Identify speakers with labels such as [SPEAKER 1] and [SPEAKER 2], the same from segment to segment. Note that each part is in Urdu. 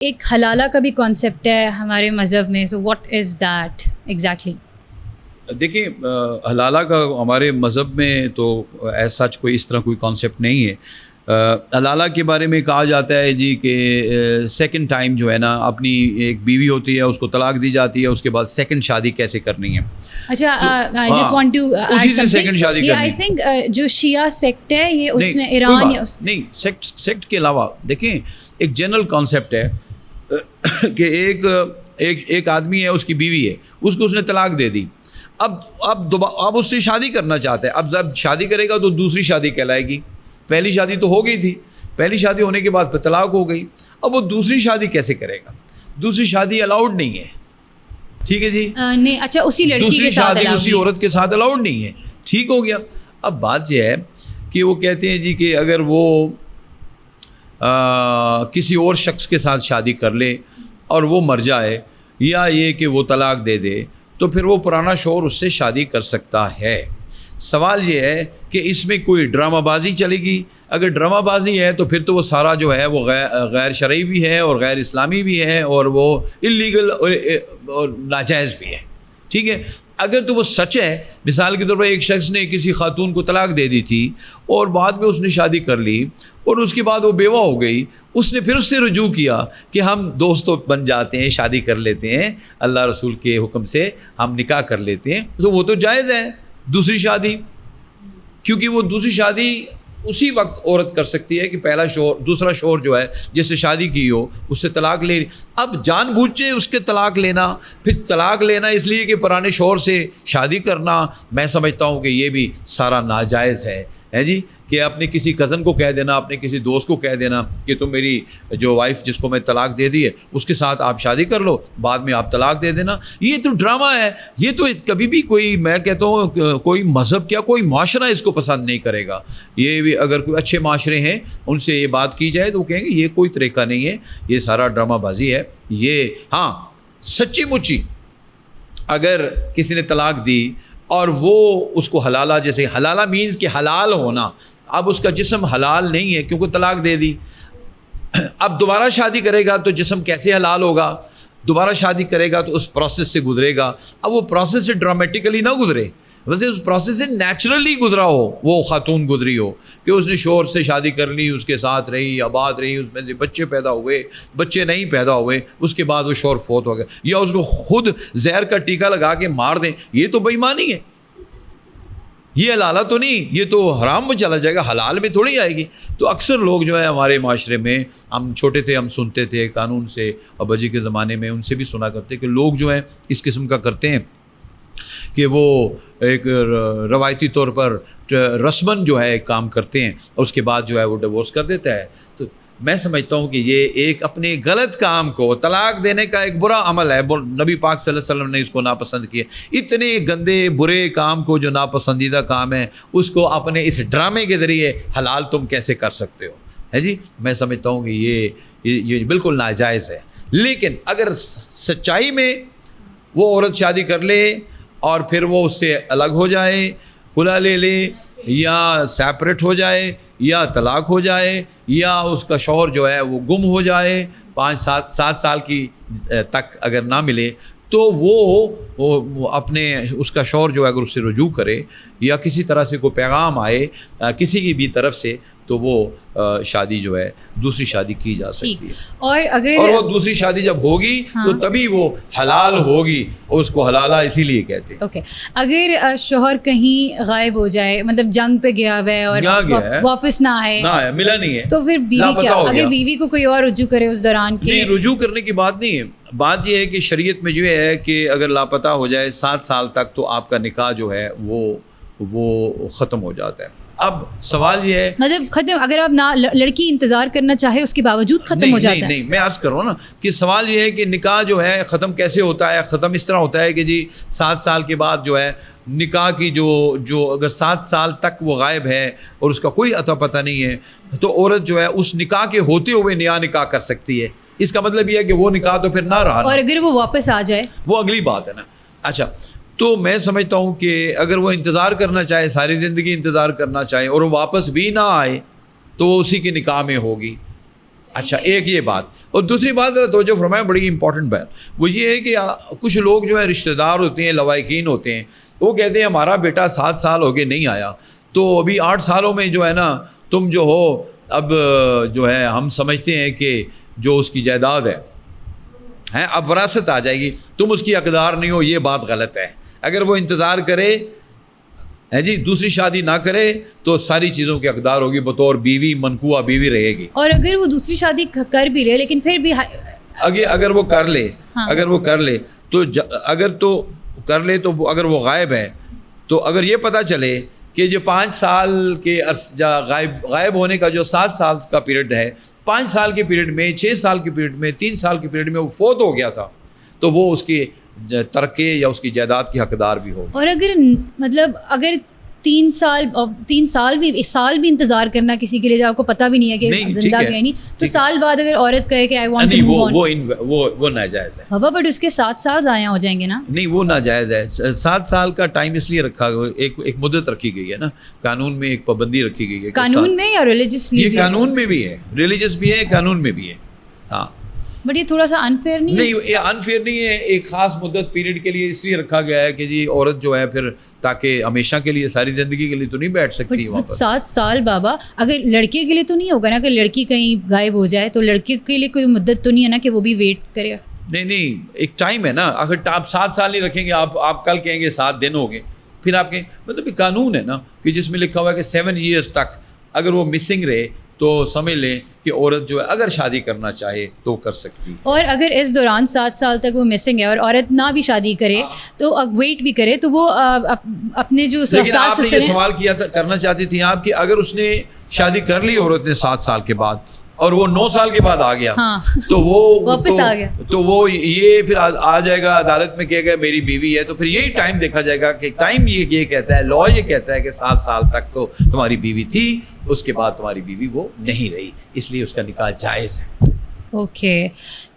[SPEAKER 1] ایک حلالہ کا بھی کانسیپٹ ہے ہمارے مذہب میں، so what is that exactly?
[SPEAKER 2] دیکھیں حلالہ کا ہمارے مذہب میں تو ایز سچ کوئی اس طرح کوئی کانسیپٹ نہیں ہے. حلالہ کے بارے میں کہا جاتا ہے جی کہ سیکنڈ ٹائم جو ہے نا اپنی ایک بیوی ہوتی ہے اس کو طلاق دی جاتی ہے، اس کے بعد سیکنڈ شادی کیسے کرنی ہے.
[SPEAKER 1] اچھا آئی جسٹ وانٹ ٹو
[SPEAKER 2] اسی سے سیکنڈ شادی کرنی ہے.
[SPEAKER 1] آئی تھنک جو شیعہ سیکٹ ہے یہ اس میں ایران
[SPEAKER 2] نہیں، سیکٹ کے علاوہ دیکھیں ایک جنرل کانسیپٹ ہے کہ ایک آدمی ہے، اس کی بیوی ہے، اس کو اس نے طلاق دے دی. اب اس سے شادی کرنا چاہتا ہے. اب جب شادی کرے گا تو دوسری شادی کہلائے گی. پہلی شادی تو ہو گئی تھی، پہلی شادی ہونے کے بعد پھر طلاق ہو گئی. اب وہ دوسری شادی کیسے کرے گا؟ دوسری شادی الاؤڈ نہیں ہے. ٹھیک ہے جی،
[SPEAKER 1] نہیں اچھا اسی لڑکی
[SPEAKER 2] دوسری
[SPEAKER 1] کے ساتھ
[SPEAKER 2] شادی اسی عورت کے ساتھ الاؤڈ نہیں ہے. ٹھیک ہو گیا. اب بات یہ ہے کہ وہ کہتے ہیں جی کہ اگر وہ کسی اور شخص کے ساتھ شادی کر لے اور وہ مر جائے یا یہ کہ وہ طلاق دے دے تو پھر وہ پرانا شوہر اس سے شادی کر سکتا ہے. سوال یہ ہے کہ اس میں کوئی ڈرامہ بازی چلے گی. اگر ڈرامہ بازی ہے تو پھر تو وہ سارا جو ہے وہ غیر شرعی بھی ہے اور غیر اسلامی بھی ہے اور وہ اللیگل اور ناجائز بھی ہے. ٹھیک ہے. اگر تو وہ سچ ہے، مثال کے طور پر ایک شخص نے کسی خاتون کو طلاق دے دی تھی اور بعد میں اس نے شادی کر لی اور اس کے بعد وہ بیوہ ہو گئی، اس نے پھر اس سے رجوع کیا کہ ہم دوستوں بن جاتے ہیں، شادی کر لیتے ہیں، اللہ رسول کے حکم سے ہم نکاح کر لیتے ہیں، تو وہ تو جائز ہے دوسری شادی. کیونکہ وہ دوسری شادی اسی وقت عورت کر سکتی ہے کہ پہلا شوہر دوسرا شوہر جو ہے جس سے شادی کی ہو اس سے طلاق لے. اب جان بوجھ کے اس کے طلاق لینا، پھر طلاق لینا اس لیے کہ پرانے شوہر سے شادی کرنا، میں سمجھتا ہوں کہ یہ بھی سارا ناجائز ہے جی. کہ اپنے کسی کزن کو کہہ دینا، اپنے کسی دوست کو کہہ دینا کہ تم میری جو وائف جس کو میں طلاق دے دی ہے اس کے ساتھ آپ شادی کر لو، بعد میں آپ طلاق دے دینا. یہ تو ڈرامہ ہے. یہ تو کبھی بھی کوئی، میں کہتا ہوں کوئی مذہب کیا کوئی معاشرہ اس کو پسند نہیں کرے گا. یہ بھی اگر کوئی اچھے معاشرے ہیں ان سے یہ بات کی جائے تو وہ کہیں گے یہ کوئی طریقہ نہیں ہے، یہ سارا ڈرامہ بازی ہے. یہ ہاں سچی مچی اگر کسی نے طلاق دی اور وہ اس کو حلالہ، جیسے حلالہ مینز کہ حلال ہونا، اب اس کا جسم حلال نہیں ہے کیونکہ طلاق دے دی. اب دوبارہ شادی کرے گا تو جسم کیسے حلال ہوگا؟ دوبارہ شادی کرے گا تو اس پروسیس سے گزرے گا. اب وہ پروسیس سے ڈرامیٹیکلی نہ گزرے، ویسے اس پروسیس سے نیچرلی گزرا ہو، وہ خاتون گزری ہو کہ اس نے شوہر سے شادی کر لی، اس کے ساتھ رہی، آباد رہی، اس میں سے بچے پیدا ہوئے، بچے نہیں پیدا ہوئے، اس کے بعد وہ شوہر فوت ہو گیا، یا اس کو خود زہر کا ٹیکہ لگا کے مار دیں. یہ تو بے ایمانی ہے. یہ حلالہ تو نہیں، یہ تو حرام میں چلا جائے گا، حلال میں تھوڑی آئے گی. تو اکثر لوگ جو ہے ہمارے معاشرے میں، ہم چھوٹے تھے ہم سنتے تھے قانون سے، ابا جی کے زمانے میں ان سے بھی سنا کرتے کہ لوگ جو ہیں اس قسم کا کرتے ہیں کہ وہ ایک روایتی طور پر رسماً جو ہے کام کرتے ہیں اور اس کے بعد جو ہے وہ ڈیورس کر دیتا ہے. تو میں سمجھتا ہوں کہ یہ ایک اپنے غلط کام کو، طلاق دینے کا ایک برا عمل ہے. نبی پاک صلی اللہ علیہ وسلم نے اس کو ناپسند کیا. اتنے گندے برے کام کو جو ناپسندیدہ کام ہے اس کو اپنے اس ڈرامے کے ذریعے حلال تم کیسے کر سکتے ہو؟ ہے جی. میں سمجھتا ہوں کہ یہ بالکل ناجائز ہے. لیکن اگر سچائی میں وہ عورت شادی کر لے اور پھر وہ اس سے الگ ہو جائے، خلا لے لے، یا سیپریٹ ہو جائے، یا طلاق ہو جائے، یا اس کا شوہر جو ہے وہ گم ہو جائے 5-7 سال کی تک اگر نہ ملے، تو وہ اپنے اس کا شوہر جو ہے اگر اس سے رجوع کرے یا کسی طرح سے کوئی پیغام آئے کسی کی بھی طرف سے، تو وہ شادی جو ہے دوسری شادی کی جا سکتی ہے. اور وہ دوسری شادی جب ہوگی تو تبھی وہ حلال ہوگی، اور اس کو حلالہ اسی لیے کہتے ہیں.
[SPEAKER 1] اوکے. اگر شوہر کہیں غائب ہو جائے، مطلب جنگ پہ گیا ہوا ہے اور واپس نہ آئے،
[SPEAKER 2] ملا نہیں ہے،
[SPEAKER 1] تو پھر بیوی کیا؟ اگر بیوی کو کوئی اور رجوع کرے اس دوران
[SPEAKER 2] نہیں، رجوع کرنے کی بات نہیں ہے. بات یہ ہے کہ شریعت میں جو ہے کہ اگر لاپتہ ہو جائے 7 سال تک تو آپ کا نکاح جو ہے وہ ختم ہو جاتا ہے. اب سوال یہ ہے
[SPEAKER 1] مطلب ختم، اگر آپ لڑکی انتظار کرنا چاہے اس کے باوجود ختم ہو جاتا ہے.
[SPEAKER 2] نہیں، میں عرض کر رہا ہوں نا کہ سوال یہ ہے کہ نکاح جو ہے ختم کیسے ہوتا ہے. ختم اس طرح ہوتا ہے کہ جی 7 سال کے بعد جو ہے نکاح کی جو اگر 7 سال تک وہ غائب ہے اور اس کا کوئی عطا پتہ نہیں ہے، تو عورت جو ہے اس نکاح کے ہوتے ہوئے نیا نکاح کر سکتی ہے. اس کا مطلب یہ ہے کہ وہ نکاح تو پھر نہ رہا،
[SPEAKER 1] اور اگر وہ واپس آ جائے
[SPEAKER 2] وہ اگلی بات ہے نا. اچھا، تو میں سمجھتا ہوں کہ اگر وہ انتظار کرنا چاہے، ساری زندگی انتظار کرنا چاہے اور وہ واپس بھی نہ آئے تو وہ اسی کے نکاح میں ہوگی. اچھا ایک یہ بات, اور دوسری بات ذرا توجہ فرمائیں, بڑی امپورٹنٹ بات, وہ یہ ہے کہ کچھ لوگ جو ہے رشتہ دار ہوتے ہیں, لوائقین ہوتے ہیں, وہ کہتے ہیں ہمارا بیٹا 7 سال ہو گئے نہیں آیا, تو ابھی 8 سالوں میں جو ہے نا تم جو ہو اب جو ہے ہم سمجھتے ہیں کہ جو اس کی جائیداد ہے اب وراثت آ جائے گی, تم اس کی حقدار نہیں ہو. یہ بات غلط ہے. اگر وہ انتظار کرے ہے جی, دوسری شادی نہ کرے تو ساری چیزوں کی حقدار ہوگی, بطور بیوی منقوہ بیوی رہے گی.
[SPEAKER 1] اور اگر وہ دوسری شادی کر بھی لے لیکن پھر بھی
[SPEAKER 2] اگر وہ کر لے, اگر وہ کر لے تو اگر تو کر لے تو اگر وہ غائب ہے تو اگر یہ پتہ چلے کہ جو 5 سال کے غائب ہونے کا جو 7 سال کا پیریڈ ہے, 5 سال کے پیریڈ میں, 6 سال کے پیریڈ میں, 3 سال کے پیریڈ میں وہ فوت ہو گیا تھا, تو وہ اس کی ترکے یا اس کی جائیداد کی حقدار بھی ہو.
[SPEAKER 1] اور اگر مطلب اگر 3 سال بھی 1 سال بھی انتظار کرنا کسی کے لیے جب آپ کو پتہ بھی نہیں ہے کہ زندہ بھی ہے نہیں, تو سال بعد اگر عورت کہے کہ I want to move on,
[SPEAKER 2] وہ ناجائز ہے
[SPEAKER 1] بابا, بٹ اس کے 7 سال ضائع ہو جائیں گے نا.
[SPEAKER 2] نہیں وہ ناجائز ہے. 7 سال کا ٹائم اس لیے رکھا, ایک مدت رکھی گئی ہے نا, قانون میں ایک پابندی رکھی گئی ہے.
[SPEAKER 1] قانون میں یا ریلیجسلی؟
[SPEAKER 2] یہ قانون میں بھی ہے, ریلیجس بھی ہے, قانون میں بھی ہے. ہاں
[SPEAKER 1] بٹ یہ تھوڑا سا انفیئر نہیں ہے؟
[SPEAKER 2] نہیں, یہ انفیئر نہیں ہے. ایک خاص مدت پیریڈ کے لیے اس لیے رکھا گیا ہے کہ جی عورت جو ہے پھر تاکہ ہمیشہ کے لیے, ساری زندگی کے لیے تو نہیں بیٹھ سکتی وہاں پر.
[SPEAKER 1] 7 سال بابا, اگر لڑکے کے لیے تو نہیں ہوگا نا, اگر لڑکی کہیں غائب ہو جائے تو لڑکے کے لیے کوئی مدت تو نہیں ہے نا کہ وہ بھی ویٹ کرے.
[SPEAKER 2] نہیں ایک ٹائم ہے نا. اگر آپ 7 سال نہیں رکھیں گے, آپ کل کہیں گے 7 دن ہو گئے, پھر آپ کہیں, مطلب یہ قانون ہے نا کہ جس میں لکھا ہوا ہے کہ 7 ایئرس تک اگر وہ مسنگ رہے تو سمجھ لیں کہ عورت جو ہے اگر شادی کرنا چاہے تو کر سکتی.
[SPEAKER 1] اور اگر اس دوران 7 سال تک وہ مسنگ ہے اور عورت نہ بھی شادی کرے تو ویٹ بھی کرے تو وہ اپنے جو
[SPEAKER 2] لیکن آپ نے یہ سوال کیا تھا, کرنا چاہتی تھی آپ کہ اگر اس نے شادی کر لی عورت نے 7 سال کے بعد اور وہ 9 سال کے بعد آ گیا, تو وہ
[SPEAKER 1] واپس آ گیا,
[SPEAKER 2] تو وہ یہ پھر آ جائے گا عدالت میں, کہے گا میری بیوی ہے, تو پھر یہی ٹائم دیکھا جائے گا کہ ٹائم یہ کہتا ہے, لا یہ کہتا ہے کہ 7 سال تک تو تمہاری بیوی تھی, اس کے بعد تمہاری بیوی وہ نہیں رہی, اس لیے اس کا نکاح جائز ہے.
[SPEAKER 1] اوکے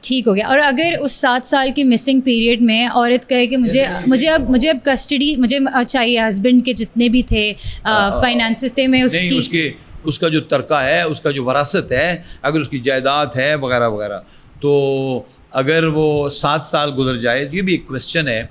[SPEAKER 1] ٹھیک ہو گیا. اور اگر اس 7 سال کے مسنگ پیریڈ میں عورت کہے کہ مجھے اب کسٹڈی مجھے چاہیے, ہسبینڈ کے جتنے بھی تھے فائنانسز تھے, میں
[SPEAKER 2] اس کا جو ترکہ ہے, اس کا جو وراثت ہے, اگر اس کی جائیداد ہے وغیرہ وغیرہ, تو اگر وہ 7 سال گزر جائے, یہ بھی ایک کویسچن ہے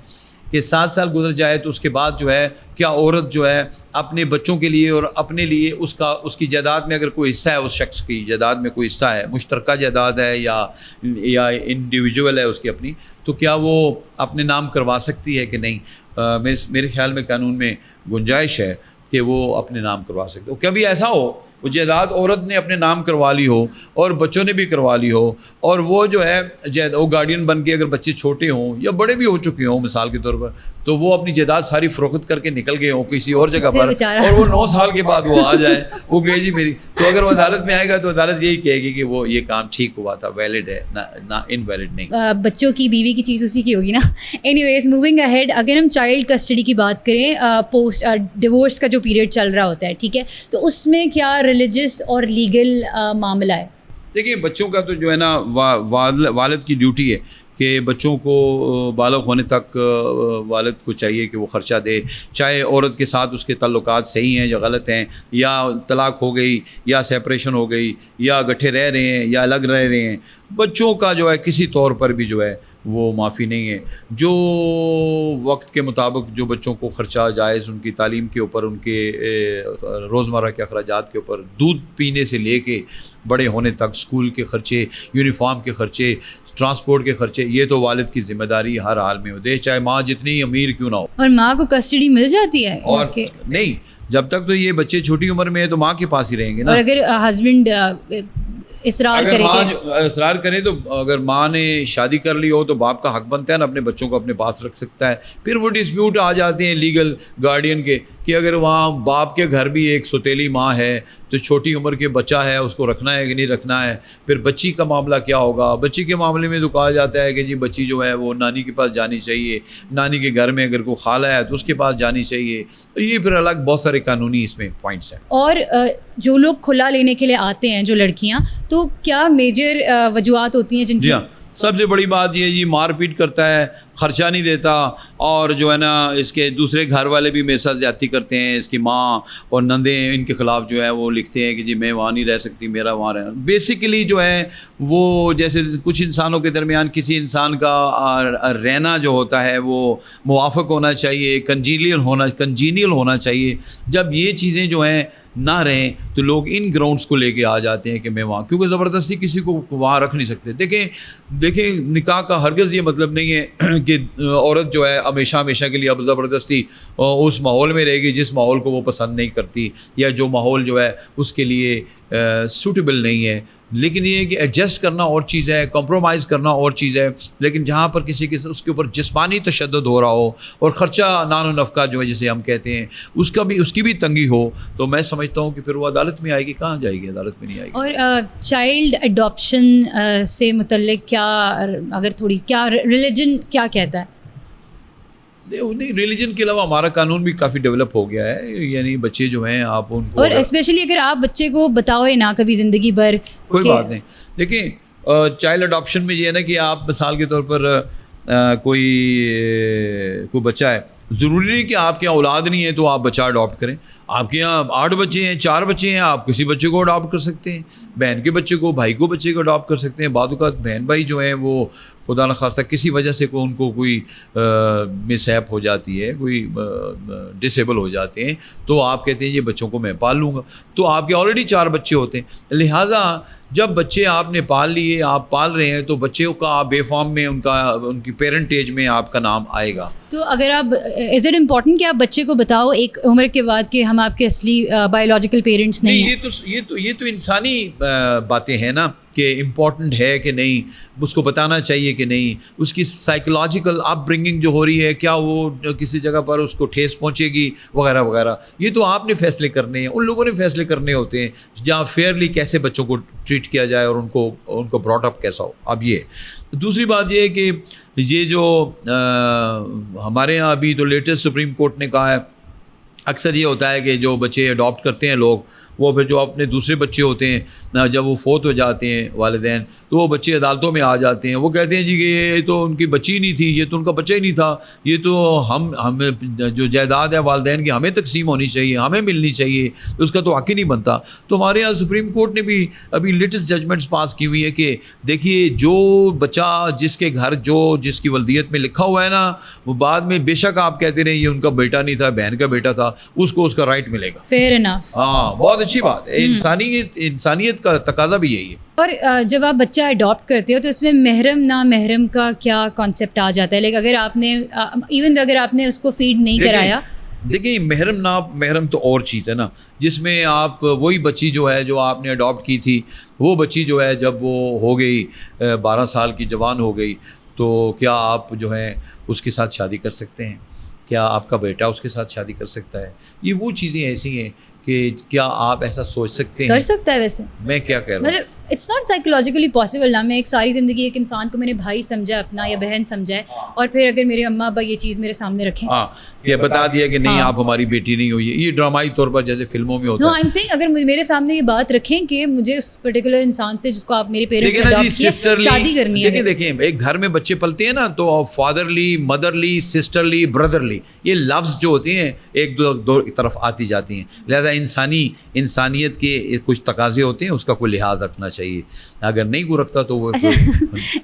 [SPEAKER 2] کہ 7 سال گزر جائے تو اس کے بعد جو ہے کیا عورت جو ہے اپنے بچوں کے لیے اور اپنے لیے اس کی جائیداد میں اگر کوئی حصہ ہے, اس شخص کی جائیداد میں کوئی حصہ ہے, مشترکہ جائیداد ہے یا انڈیویجول ہے اس کی اپنی, تو کیا وہ اپنے نام کروا سکتی ہے کہ نہیں؟ میرے خیال میں قانون میں گنجائش ہے کہ وہ اپنے نام کروا سکتے ہو. کبھی ایسا ہو وہ جائیداد عورت نے اپنے نام کروا لی ہو اور بچوں نے بھی کروا لی ہو, اور وہ جو ہے وہ گارڈین بن کے اگر بچے چھوٹے ہوں یا بڑے بھی ہو چکے ہوں مثال کے طور پر, تو وہ اپنی جائیداد ساری فروخت کر کے نکل گئے ہوں کسی اور جگہ پر, اور وہ 9 سال کے بعد وہ آ جائے, وہ کہے جی میری, تو اگر وہ عدالت میں آئے گا تو عدالت یہی کہے گی کہ وہ یہ کام ٹھیک ہوا تھا, ویلڈ ہے نہ انویلڈ نہیں.
[SPEAKER 1] بچوں کی بیوی کی چیز اسی کی ہوگی نا. اینی ویز موونگ اہیڈ, اگر ہم چائلڈ کسٹڈی کی بات کریں, پوسٹ ڈیورس کا جو پیریڈ چل رہا ہوتا ہے, ٹھیک ہے, تو اس میں کیا ریلیجس اور لیگل معاملہ ہے؟
[SPEAKER 2] دیکھیے بچوں کا تو جو ہے نا والد کی ڈیوٹی ہے کہ بچوں کو بالغ ہونے تک والد کو چاہیے کہ وہ خرچہ دے, چاہے عورت کے ساتھ اس کے تعلقات صحیح ہیں یا غلط ہیں, یا طلاق ہو گئی یا سیپریشن ہو گئی یا گٹھے رہ رہے ہیں یا الگ رہ رہے ہیں, بچوں کا جو ہے کسی طور پر بھی جو ہے وہ معافی نہیں ہے. جو وقت کے مطابق جو بچوں کو خرچہ جائز, ان کی تعلیم کے اوپر, ان کے روزمرہ کے اخراجات کے اوپر, دودھ پینے سے لے کے بڑے ہونے تک, اسکول کے خرچے, یونیفارم کے خرچے, ٹرانسپورٹ کے خرچے, یہ تو والد کی ذمہ داری ہر حال میں ہوتے, چاہے ماں جتنی امیر کیوں نہ ہو.
[SPEAKER 1] اور ماں کو کسٹڈی مل جاتی ہے؟
[SPEAKER 2] اور نہیں, جب تک تو یہ بچے چھوٹی عمر میں ہے تو ماں کے پاس ہی رہیں گے نا.
[SPEAKER 1] اور اگر ہسبینڈ اصرار
[SPEAKER 2] کرے تو اگر ماں نے شادی کر لی ہو تو باپ کا حق بنتا ہے نا, اپنے بچوں کو اپنے پاس رکھ سکتا ہے. پھر وہ ڈسپیوٹ آ جاتے ہیں لیگل گارڈین کے کہ اگر وہاں باپ کے گھر بھی ایک سوتیلی ماں ہے تو چھوٹی عمر کے بچہ ہے, اس کو رکھنا ہے کہ نہیں رکھنا ہے. پھر بچی کا معاملہ کیا ہوگا؟ بچی کے معاملے میں تو کہا جاتا ہے کہ جی بچی جو ہے وہ نانی کے پاس جانی چاہیے, نانی کے گھر میں اگر کوئی خالہ ہے تو اس کے پاس جانی چاہیے. تو یہ پھر الگ بہت سارے قانونی اس میں پوائنٹس ہیں.
[SPEAKER 1] اور جو لوگ کھلا لینے کے لیے آتے ہیں جو لڑکیاں, تو کیا میجر وجوہات ہوتی ہیں جن کی؟
[SPEAKER 2] جی ہاں, سب سے بڑی بات یہ جی مار پیٹ کرتا ہے, خرچہ نہیں دیتا, اور جو ہے نا اس کے دوسرے گھر والے بھی میرے ساتھ زیادتی کرتے ہیں, اس کی ماں اور نندیں ان کے خلاف جو ہے وہ لکھتے ہیں کہ جی میں وہاں نہیں رہ سکتی, میرا وہاں رہنا. بیسیکلی جو ہے وہ جیسے کچھ انسانوں کے درمیان کسی انسان کا رہنا جو ہوتا ہے وہ موافق ہونا چاہیے, کنجینیل ہونا چاہیے. جب یہ چیزیں جو ہیں نہ رہیں تو لوگ ان گراؤنڈس کو لے کے آ جاتے ہیں کہ میں وہاں, کیونکہ زبردستی کسی کو وہاں رکھ نہیں سکتے. دیکھیں نکاح کا ہرگز یہ مطلب نہیں ہے کہ عورت جو ہے ہمیشہ کے لیے اب زبردستی اس ماحول میں رہے گی جس ماحول کو وہ پسند نہیں کرتی, یا جو ماحول جو ہے اس کے لیے سوٹیبل نہیں ہے. لیکن یہ ہے کہ ایڈجسٹ کرنا اور چیز ہے, کمپرومائز کرنا اور چیز ہے. لیکن جہاں پر کسی کے اس کے اوپر جسمانی تشدد ہو رہا ہو اور خرچہ نان و نفقہ جو ہے جسے ہم کہتے ہیں اس کی بھی تنگی ہو, تو میں سمجھتا ہوں کہ پھر وہ عدالت میں آئے گی. کہاں جائے گی؟ عدالت میں نہیں آئے گی.
[SPEAKER 1] اور چائلڈ اڈاپشن سے متعلق کیا, اگر تھوڑی کیا ریلیجن کیا کہتا ہے؟
[SPEAKER 2] نہیں, ریلیجن کے علاوہ ہمارا قانون بھی کافی ڈیولپ ہو گیا ہے. یعنی بچے جو ہیں آپ ان کو,
[SPEAKER 1] اور اسپیشلی اگر آپ بچے کو بتاؤ نہ کبھی زندگی بھر,
[SPEAKER 2] کوئی بات نہیں. دیکھیں چائلڈ اڈاپشن میں یہ ہے نا کہ آپ مثال کے طور پر کوئی بچہ ہے, ضروری نہیں کہ آپ کے یہاں اولاد نہیں ہے تو آپ بچہ اڈاپٹ کریں. آپ کے یہاں 8 بچے ہیں, 4 بچے ہیں, آپ کسی بچے کو اڈاپٹ کر سکتے ہیں. بہن کے بچے کو, بھائی کو بچے کو اڈاپٹ کر سکتے ہیں. بعض اوقات بہن بھائی جو ہیں وہ خدا نخواستہ کسی وجہ سے ان کو کوئی مس ہیپ ہو جاتی ہے, کوئی ڈسیبل ہو جاتے ہیں, تو آپ کہتے ہیں یہ بچوں کو میں پال لوں گا. تو آپ کے آلریڈی 4 بچے ہوتے ہیں, لہٰذا جب بچے آپ نے پال لیے, آپ پال رہے ہیں, تو بچوں کا بے فارم میں ان کی پیرنٹیج میں آپ کا نام آئے گا.
[SPEAKER 1] تو اگر آپ از اٹ امپورٹنٹ کہ آپ بچے کو بتاؤ ایک عمر کے بعد کہ ہم آپ کے اصلی بایولوجیکل پیرنٹس نہیں ہیں؟
[SPEAKER 2] یہ تو انسانی باتیں ہیں نا کہ امپورٹنٹ ہے کہ نہیں, اس کو بتانا چاہیے کہ نہیں, اس کی سائیکولوجیکل اپ برنگنگ جو ہو رہی ہے کیا وہ کسی جگہ پر اس کو ٹھیس پہنچے گی وغیرہ وغیرہ. یہ تو آپ نے فیصلے کرنے ہیں, ان لوگوں نے فیصلے کرنے ہوتے ہیں جہاں فیئرلی کیسے بچوں کو ٹریٹ کیا جائے اور ان کو براٹ اپ کیسا ہو. اب یہ دوسری بات یہ ہے کہ یہ جو ہمارے یہاں ابھی تو لیٹسٹ سپریم کورٹ نے کہا ہے, اکثر یہ ہوتا ہے کہ جو بچے اڈاپٹ کرتے ہیں لوگ, وہ پھر جو اپنے دوسرے بچے ہوتے ہیں جب وہ فوت ہو جاتے ہیں والدین, تو وہ بچے عدالتوں میں آ جاتے ہیں. وہ کہتے ہیں جی کہ یہ تو ان کی بچی نہیں تھی, یہ تو ان کا بچہ ہی نہیں تھا, یہ تو ہمیں جو جائیداد ہے والدین کی ہمیں تقسیم ہونی چاہیے, ہمیں ملنی چاہیے, اس کا تو حق ہی نہیں بنتا. تو ہمارے یہاں سپریم کورٹ نے بھی ابھی لیٹسٹ ججمنٹس پاس کی ہوئی ہے کہ دیکھیے جو بچہ جس کے گھر جس کی ولدیت میں لکھا ہوا ہے نا, وہ بعد میں بے شک آپ کہتے رہے یہ ان کا بیٹا نہیں تھا, بہن کا بیٹا تھا, اس کو اس کا رائٹ ملے گا.
[SPEAKER 1] Fair enough.
[SPEAKER 2] ہاں, بہت اچھی بات ہے. انسانیت کا تقاضا بھی یہی ہے.
[SPEAKER 1] اور جب آپ بچہ اڈاپٹ کرتے ہو تو اس میں محرم نا محرم کا کیا کانسیپٹ آ جاتا ہے؟ لائک اگر آپ نے ایون اگر آپ نے اس کو فیڈ نہیں کرایا.
[SPEAKER 2] دیکھیں محرم نا محرم تو اور چیز ہے نا, جس میں آپ وہی بچی جو ہے جو آپ نے اڈاپٹ کی تھی, وہ بچی جو ہے جب وہ ہو گئی 12 سال کی جوان ہو گئی, تو کیا آپ جو ہے اس کے ساتھ شادی کر سکتے ہیں؟ کیا آپ کا بیٹا اس کے ساتھ شادی کر سکتا ہے؟ یہ وہ چیزیں ایسی ہیں کہ کیا آپ ایسا سوچ سکتے ہیں؟
[SPEAKER 1] کر سکتا ہے ویسے.
[SPEAKER 2] میں کیا کہہ رہا ہوں,
[SPEAKER 1] مطلب اٹس ناٹ سائیکولوجیکلی پاسبل نا. میں ایک ساری زندگی ایک انسان کو میں نے بھائی سمجھا اپنا یا بہن سمجھا ہے, اور پھر اگر میرے اماں ابا یہ چیز میرے سامنے رکھیں,
[SPEAKER 2] ہاں یہ بتا دیا کہ نہیں آپ ہماری بیٹی نہیں ہوئی, یہ ڈرامائی طور پر جیسے فلموں میں ہوتا ہے.
[SPEAKER 1] نو آئی ایم سیئنگ اگر میرے سامنے یہ بات رکھیں کہ مجھے اس پرٹیکولر انسان سے جس کو آپ میرے پیرنٹس سے اڈاپٹ کیا شادی کرنی ہے.
[SPEAKER 2] دیکھیں ایک گھر میں بچے پلتے ہیں نا, تو فادرلی, مدرلی, سسٹرلی, بردرلی, یہ لفظ جو ہوتے ہیں ایک دو طرف آتی جاتی ہیں. لہذا انسانیت کے کچھ تقاضے ہوتے ہیں, اس کا کوئی لحاظ رکھنا چاہیے. اگر نہیں کو رکھتا تو وہ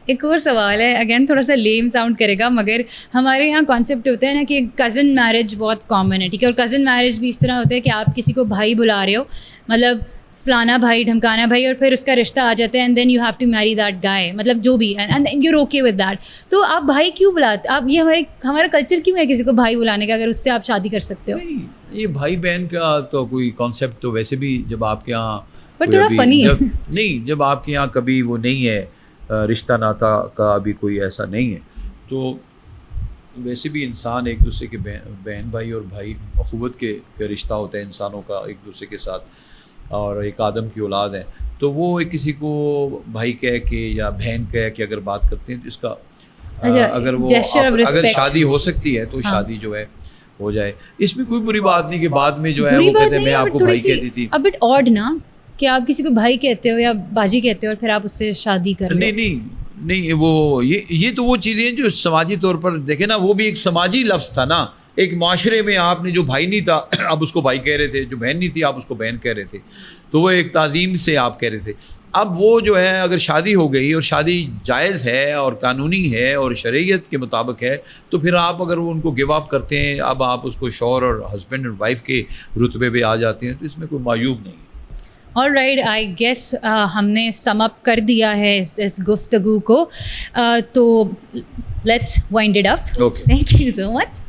[SPEAKER 1] ایک اور سوال ہے, اگین تھوڑا سا لیم ساؤنڈ کرے گا, مگر ہمارے یہاں کانسیپٹ ہوتا ہے نا کہ کزن میرج بہت کامن ہے, ٹھیک ہے. اور کزن میرج بھی اس طرح ہوتا ہے کہ آپ کسی کو بھائی بلا رہے ہو, مطلب فلانا بھائی ڈھمکانا بھائی, اور پھر اس کا رشتہ آ جاتا ہے, and then you have to marry that guy, مطلب جو بھی ہے, and you are okay with that. تو آپ بھائی کیوں بلاتے؟ آپ یہ ہمارا کلچر کیوں ہے کسی کو بھائی بلانے کا اگر اس سے آپ شادی کر سکتے ہو؟
[SPEAKER 2] یہ بھائی بہن کا تو کوئی کانسیپٹ تو ویسے بھی جب آپ کے یہاں
[SPEAKER 1] بٹ تھوڑا فنی ہے.
[SPEAKER 2] نہیں, جب آپ کے یہاں کبھی وہ نہیں ہے رشتہ ناتا کا ابھی کوئی ایسا نہیں ہے, تو ویسے بھی انسان ایک دوسرے کے بہن بھائی اور بھائی اخوت کے رشتہ ہوتا ہے انسانوں کا ایک دوسرے کے ساتھ, اور ایک آدم کی اولاد ہے, تو وہ کسی کو بھائی کہہ کے یا بہن کہہ کے اگر بات کرتے ہیں تو اس کا اگر شادی ہو سکتی ہے تو شادی جو ہے ہو جائے, اس میں کوئی بری بات نہیں کہ بعد میں جو ہے وہ کہتے ہیں میں آپ کو بھائی کہتی تھی.
[SPEAKER 1] ا بٹ آڈ نا کہ آپ کسی کو بھائی کہتے ہو یا باجی کہتے ہو اور پھر آپ اس سے شادی کر.
[SPEAKER 2] نہیں نہیں وہ یہ تو وہ چیزیں جو سماجی طور پر دیکھیں نا، وہ بھی ایک سماجی لفظ تھا نا. ایک معاشرے میں آپ نے جو بھائی نہیں تھا آپ اس کو بھائی کہہ رہے تھے، جو بہن نہیں تھی آپ اس کو بہن کہہ رہے تھے، تو وہ ایک تعظیم سے آپ کہہ رہے تھے. اب وہ جو ہے اگر شادی ہو گئی اور شادی جائز ہے اور قانونی ہے اور شریعت کے مطابق ہے، تو پھر آپ اگر وہ ان کو گیو اپ کرتے ہیں، اب آپ اس کو شوہر اور ہسبینڈ اور وائف کے رتبے پہ آ جاتے ہیں، تو اس میں کوئی معیوب نہیں.
[SPEAKER 1] آل رائٹ، آئی گیس ہم نے سم اپ کر دیا ہے اس گفتگو کو، تو let's وائنڈ it up.
[SPEAKER 2] Okay,
[SPEAKER 1] thank you so much.